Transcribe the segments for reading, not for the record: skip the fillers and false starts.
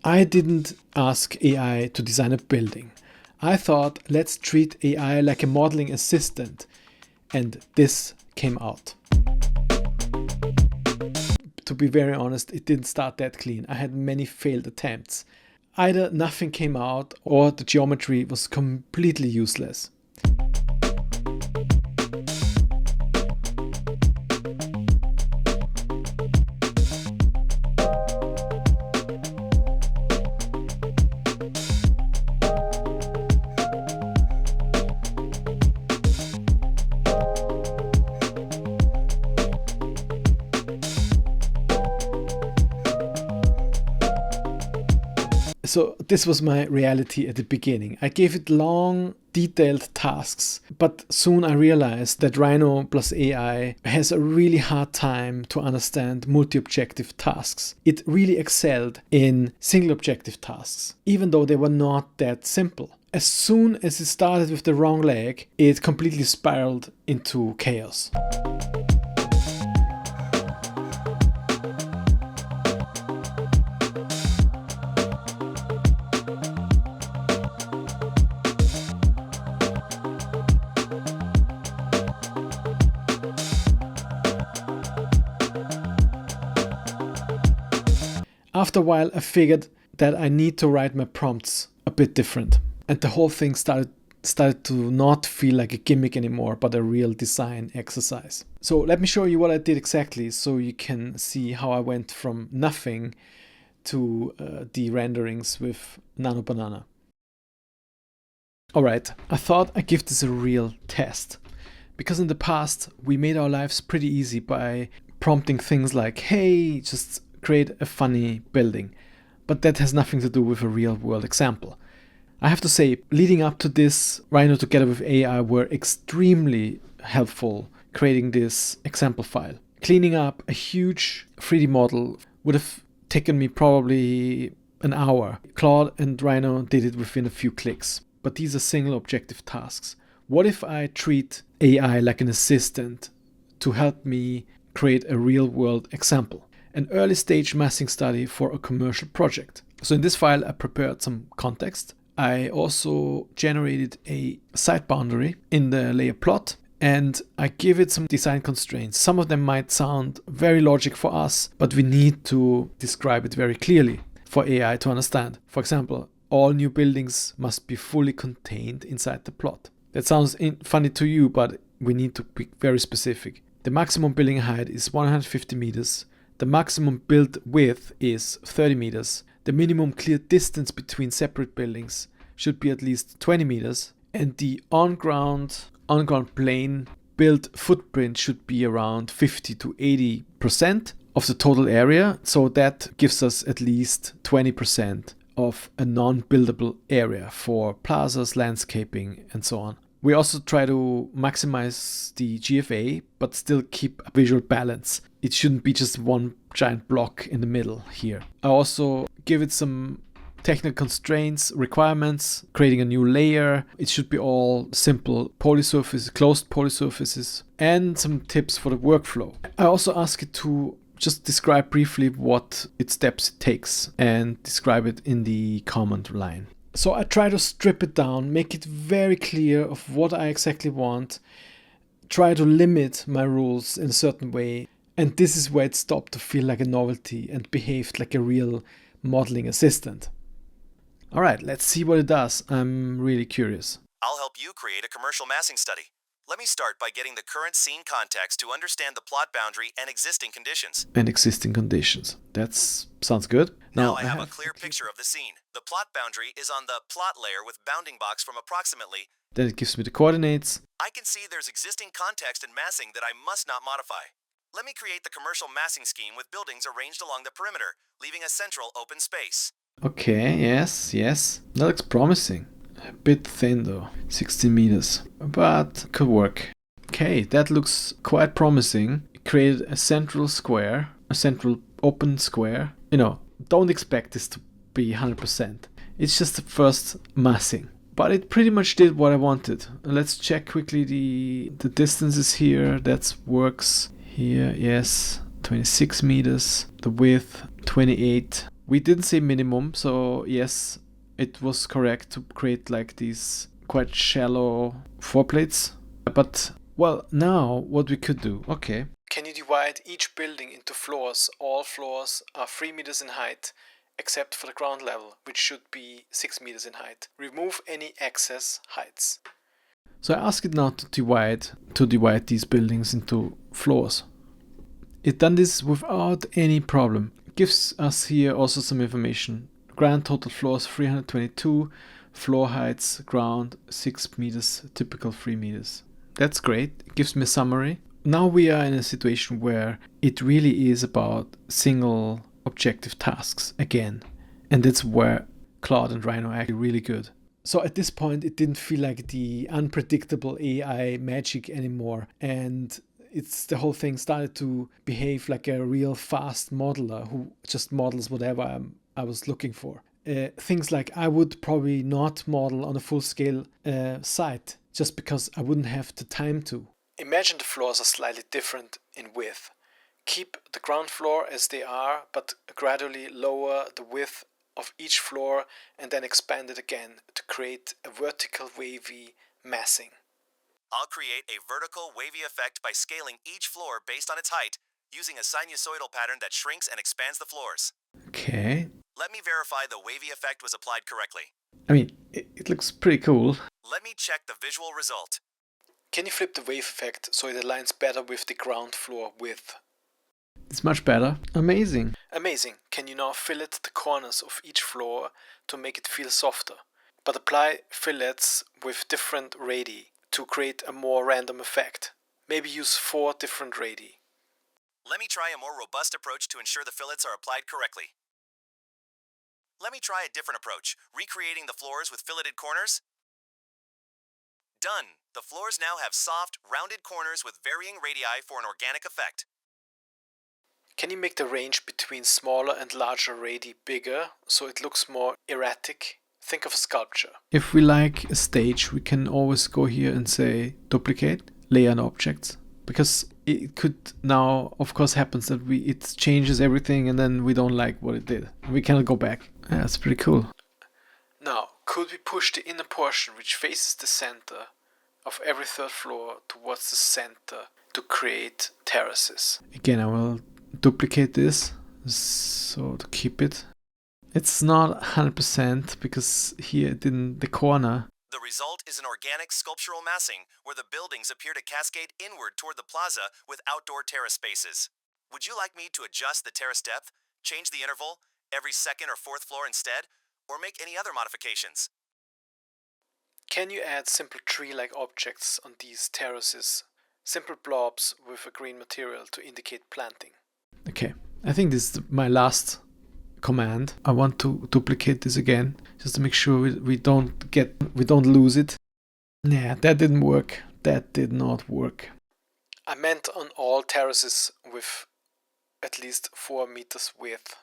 I didn't ask AI to design a building. I thought, let's treat AI like a modeling assistant. And this came out. To be very honest, it didn't start that clean. I had many failed attempts. Either nothing came out or the geometry was completely useless. So this was my reality at the beginning. I gave it long, detailed tasks, but soon I realized that Rhino plus AI has a really hard time to understand multi-objective tasks. It really excelled in single-objective tasks, even though they were not that simple. As soon as it started with the wrong leg, it completely spiraled into chaos. After a while, I figured that I need to write my prompts a bit different. And the whole thing started to not feel like a gimmick anymore, but a real design exercise. So let me show you what I did exactly so you can see how I went from nothing to the renderings with Nano Banana. Alright, I thought I'd give this a real test. Because in the past, we made our lives pretty easy by prompting things like, hey, just create a funny building. But that has nothing to do with a real world example. I have to say, leading up to this, Rhino together with AI were extremely helpful creating this example file. Cleaning up a huge 3D model would have taken me probably an hour. Claude and Rhino did it within a few clicks. But these are single objective tasks. What if I treat AI like an assistant to help me create a real world example? An early stage massing study for a commercial project. So in this file, I prepared some context. I also generated a side boundary in the layer plot, and I give it some design constraints. Some of them might sound very logic for us, but we need to describe it very clearly for AI to understand. For example, all new buildings must be fully contained inside the plot. That sounds funny to you, but we need to be very specific. The maximum building height is 150 meters. The maximum build width is 30 meters. The minimum clear distance between separate buildings should be at least 20 meters. And the on-ground plane build footprint should be around 50 to 80% of the total area. So that gives us at least 20% of a non-buildable area for plazas, landscaping, and so on. We also try to maximize the GFA, but still keep a visual balance. It shouldn't be just one giant block in the middle here. I also give it some technical constraints, requirements, creating a new layer. It should be all simple polysurfaces, closed polysurfaces, and some tips for the workflow. I also ask it to just describe briefly what its steps it takes and describe it in the command line. So I try to strip it down, make it very clear of what I exactly want, try to limit my rules in a certain way. And this is where it stopped to feel like a novelty and behaved like a real modeling assistant. All right, let's see what it does. I'm really curious. I'll help you create a commercial massing study. Let me start by getting the current scene context to understand the plot boundary and existing conditions. That sounds good. Now I have a clear picture of the scene. The plot boundary is on the plot layer with bounding box from approximately. Then it gives me the coordinates. I can see there's existing context and massing that I must not modify. Let me create the commercial massing scheme with buildings arranged along the perimeter, leaving a central open space. Okay, yes. That looks promising. A bit thin though, 16 meters, but could work. Okay, that looks quite promising. It created a central square, a central open square. Don't expect this to be 100%. It's just the first massing. But it pretty much did what I wanted. Let's check quickly the distances here. That works. Here, yes, 26 meters. The width, 28. We didn't say minimum, so yes, it was correct to create like these quite shallow floor plates. But, well, now what we could do, okay. Can you divide each building into floors? All floors are 3 meters in height, except for the ground level, which should be 6 meters in height. Remove any excess heights. So I ask it now to divide these buildings into floors. It done this without any problem. It gives us here also some information. Grand total floors 322, floor heights ground 6 meters, typical 3 meters. That's great. It gives me a summary. Now we are in a situation where it really is about single objective tasks again. And that's where Claude and Rhino are actually really good. So at this point, it didn't feel like the unpredictable AI magic anymore. And the whole thing started to behave like a real fast modeler who just models whatever I was looking for. Things like I would probably not model on a full-scale site just because I wouldn't have the time to. Imagine the floors are slightly different in width. Keep the ground floor as they are, but gradually lower the width of each floor and then expand it again to create a vertical wavy massing. I'll create a vertical wavy effect by scaling each floor based on its height, using a sinusoidal pattern that shrinks and expands the floors. Okay. Let me verify the wavy effect was applied correctly. I mean, it looks pretty cool. Let me check the visual result. Can you flip the wave effect so it aligns better with the ground floor width? It's much better. Amazing. Amazing. Can you now fillet the corners of each floor to make it feel softer? But apply fillets with different radii to create a more random effect. Maybe use 4 different radii. Let me try a more robust approach to ensure the fillets are applied correctly. Let me try a different approach, recreating the floors with filleted corners. Done. The floors now have soft, rounded corners with varying radii for an organic effect. Can you make the range between smaller and larger radii bigger so it looks more erratic? Think of a sculpture. If we like a stage, we can always go here and say duplicate, layer on objects. Because it could now, of course, happens that it changes everything and then we don't like what it did. We cannot go back. Yeah, that's pretty cool. Now, could we push the inner portion which faces the center of every third floor towards the center to create terraces? Again, I will duplicate this so to keep it. It's not 100% because here in the corner. The result is an organic sculptural massing where the buildings appear to cascade inward toward the plaza with outdoor terrace spaces. Would you like me to adjust the terrace depth, change the interval, every second or fourth floor instead, or make any other modifications? Can you add simple tree-like objects on these terraces? Simple blobs with a green material to indicate planting. Okay, I think this is my last command. I want to duplicate this again just to make sure we don't lose it. Nah, that didn't work. That did not work. I meant on all terraces with at least 4 meters width.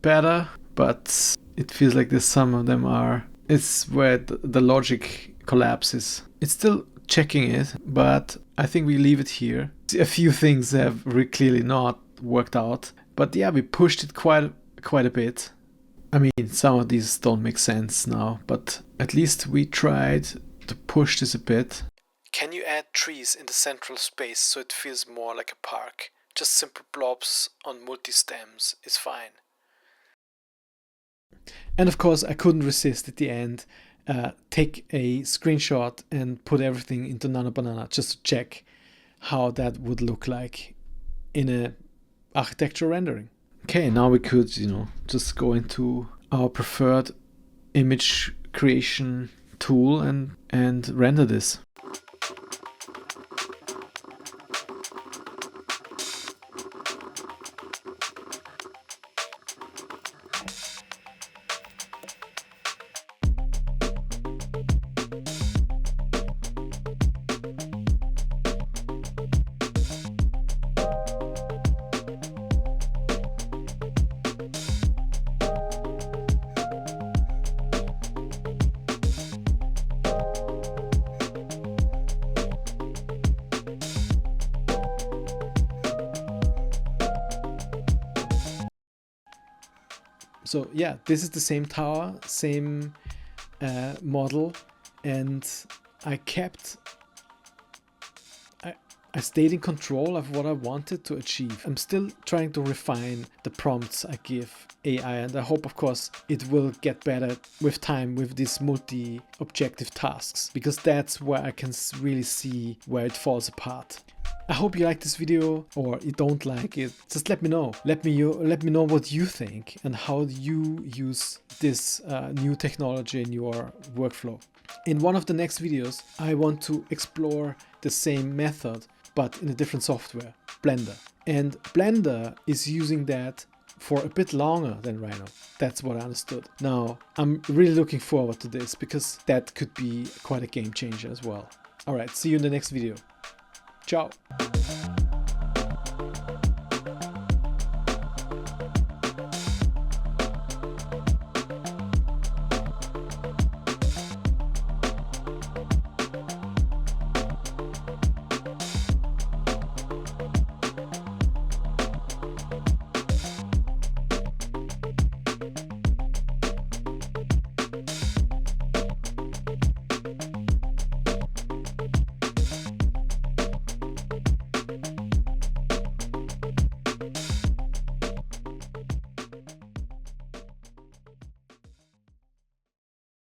Better, but it feels like there's some of them are. It's where the logic collapses. It's still checking it, but I think we leave it here. A few things have clearly not worked out, but yeah, we pushed it quite a bit. I mean, some of these don't make sense now, but at least we tried to push this a bit. Can you add trees in the central space so it feels more like a park? Just simple blobs on multi-stems is fine. And of course, I couldn't resist at the end. Take a screenshot and put everything into Nano Banana just to check how that would look like in a architecture rendering. Okay, now we could, just go into our preferred image creation tool and render this. So yeah, this is the same tower, same model, and I stayed in control of what I wanted to achieve. I'm still trying to refine the prompts I give AI, and I hope, of course, it will get better with time with these multi-objective tasks, because that's where I can really see where it falls apart. I hope you like this video, or you don't like it. Just let me know. Let me know what you think and how you use this new technology in your workflow. In one of the next videos, I want to explore the same method, but in a different software, Blender. And Blender is using that for a bit longer than Rhino. That's what I understood. Now, I'm really looking forward to this, because that could be quite a game changer as well. All right, see you in the next video. Ciao.